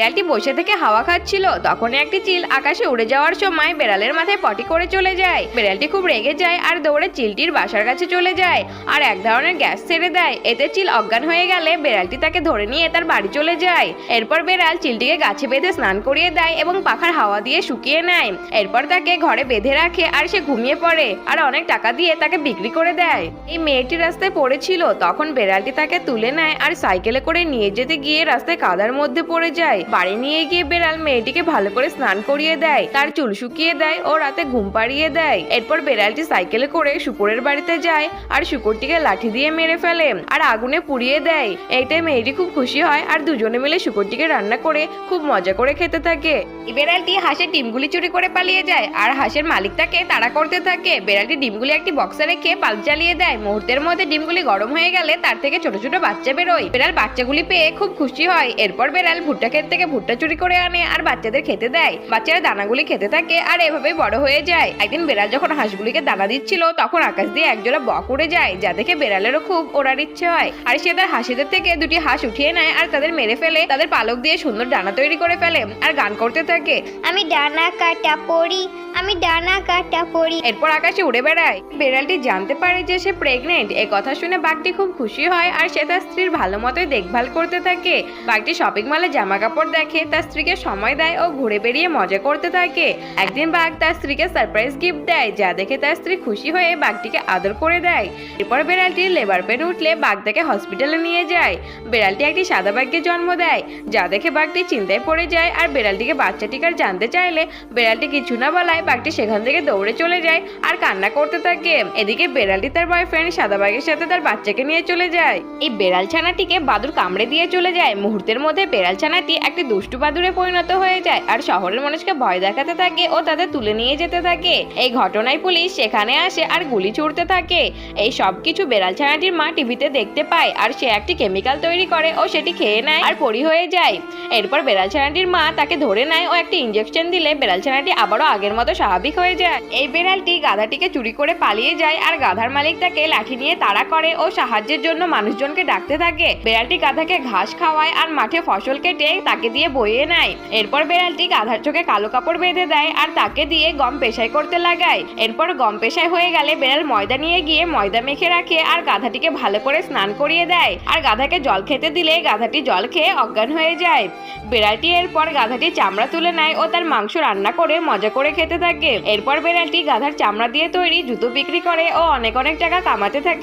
বিড়ালটি বসে থেকে হাওয়া খাচ্ছিল। তখন একটি চিল আকাশে উড়ে যাওয়ার সময় বিড়ালের মাথায় পটি করে চলে যায়। বিড়ালটি খুব রেগে যায় আর দৌড়ে চিলটির বাসার কাছে চলে যায় আর এক ধরনের গ্যাস ছেড়ে দেয়। এতে চিল অজ্ঞান হয়ে গেলে বিড়ালটি তাকে ধরে নিয়ে তার বাড়ি চলে যায়। এরপর বিড়াল চিলটিকে গাছে বেঁধে স্নান করিয়ে দেয় এবং পাখার হাওয়া দিয়ে শুকিয়ে নেয়। এরপর তাকে ঘরে বেঁধে রাখে আর সে ঘুমিয়ে পড়ে আর অনেক টাকা দিয়ে তাকে বিক্রি করে দেয়। এই মেয়েটি রাস্তায় পড়েছিল, তখন বিড়ালটি তাকে তুলে নেয় আর সাইকেলে করে নিয়ে যেতে গিয়ে রাস্তায় কাদার মধ্যে পড়ে যায়। বাড়ি নিয়ে গিয়ে বিড়াল মেয়েটিকে ভালো করে স্নান করিয়ে দেয়, তার চুল শুকিয়ে দেয় ও রাতে ঘুম পাড়িয়ে দেয়। এরপর বিড়ালটি সাইকেলে করে শুকুরের বাড়িতে যায় আর শুকুরটিকে লাঠি দিয়ে মেরে ফেলে আর আগুনে পুড়িয়ে দেয়। এইটাই মেয়েটি খুব খুশি হয় আর দুজনে মিলে শুকুরটিকে রান্না করে খুব মজা করে খেতে থাকে। বিড়ালটি হাঁসের ডিমগুলি চুরি করে পালিয়ে যায় আর হাঁসের মালিক তাকে তাড়া করতে থাকে। বিড়ালটি ডিমগুলি একটি বক্সে রেখে বাল্ব জ্বালিয়ে দেয়। মুহূর্তের মধ্যে ডিমগুলি গরম হয়ে গেলে তার থেকে ছোট ছোট বাচ্চা বেরোয়। বিড়াল বাচ্চাগুলি পেয়ে খুব খুশি হয়। এরপর বিড়াল ভুট্টা ক্ষেত থেকে ভুট্টা চুরি করে আনে আর বাচ্চাদের খেতে দেয়। বাচ্চারা দানাগুলি খেতে থাকে আর এভাবেই বড় হয়ে যায়। একদিন বিড়াল যখন হাঁসগুলিকে দানা দিচ্ছিল তখন আকাশ দিয়ে একজোড়া বক উড়ে যায়, যা দেখে বিড়ালেরও খুব ওড়ার ইচ্ছে হয় আর সে তার হাঁসিদের থেকে দুটি হাঁস উঠিয়ে নেয় আর তাদের মেরে ফেলে তাদের পালক দিয়ে সুন্দর ডানা তৈরি করে ফেলে আর গান করতে থাকে, আমি ডানা কাটা পড়ি, আমি ডানা কাটা পড়ি। এরপর আকাশে উড়ে বেড়ায়। বিড়ালটি জানতে পারে যে সে প্রেগনেন্ট। এ কথা শুনে বাঘটি খুব খুশি হয় আর সে তার স্ত্রীর ভালো মতোই দেখভাল করতে থাকে। বাঘটি শপিং মলে জামা কাপড় দেখে, তার স্ত্রীকে সময় দেয় ও ঘুরে বেরিয়ে মজা করতে থাকে। একদিন বাঘ তার স্ত্রীকে সারপ্রাইজ গিফট দেয়, যা দেখে তার স্ত্রী খুশি হয়ে বাঘটিকে আদর করে দেয়। এরপর বিড়ালটি লেবার পেন উঠলে বাঘ তাকে হসপিটালে নিয়ে যায়। বিড়ালটি একটি সাদা বাঘকে জন্ম দেয়, যা দেখে বাঘটি চিন্তায় পড়ে যায় আর বিড়ালটিকে বাচ্চাটিকার জানতে চাইলে বিড়ালটি কিছু না বলায় বাঘটি সেখান থেকে দৌড়ে চলে যায় আর কান্না করতে থাকে। এদিকে বিড়ালটি তার বয়ফ্রেন্ড সাদা বাঘের সাথে তার বাচ্চাকে নিয়ে চলে যায়। এই বিড়াল ছানাটিকে বাদুড় কামড়ে দিয়ে চলে যায়। মুহূর্তের মধ্যে বিড়াল ছানাটি একটি দুষ্টু বাদুড়ে পরিণত হয়ে যায় আর শহরের মানুষকে ভয় দেখাতে থাকে ও তাদের তুলে নিয়ে যেতে থাকে। এই ঘটনায় পুলিশ সেখানে আসে আর গুলি ছুড়তে থাকে। এই সব কিছু বিড়াল ছানাটির মা টিভিতে দেখতে পায় আর সে একটি কেমিক্যাল তৈরি করে ও সেটি খেয়ে নেয় আর পরি হয়ে যায়। এরপর বিড়াল ছানাটির মা তাকে ধরে নেয় ও একটি ইনজেকশন দিলে বিড়াল ছানাটি আবারও আগের মতো স্বাভাবিক হয়ে যায়। এই বিড়ালটি গাধাটিকে চুরি করে পালিয়ে যায় আর গাধার মালিক তাকে লাঠি নিয়ে তাড়া করে ও সাহায্যের জন্য মানুষজনকে ডাকতে থাকে। বিড়ালটি গাধাকে ঘাস খাওয়ায় আর মাঠে ফসল কেটে তাকে দিয়ে বইয়ে নেয়। এরপর বিড়ালটি গাধার চোখে কালো কাপড় বেঁধে দেয় আর তাকে দিয়ে গম পেশাই করতে লাগায়। এরপর গম পেশাই হয়ে গেলে বিড়াল ময়দা নিয়ে গিয়ে ময়দা মেখে রাখে আর গাধাটিকে ভালো করে স্নান করিয়ে দেয় আর গাধাকে জল খেতে দিলে গাধাটি জল খেয়ে অজ্ঞান হয়ে যায়। বিড়ালটি এরপর গাধাটির চামড়া তুলে নেয় ও তার মাংস রান্না করে মজা করে খেতে থাকে। এরপর বিড়ালটি গাধার চামড়া দিয়ে তৈরি জুতো বিক্রি করে ও অনেক টাকা কামাতে থাকে।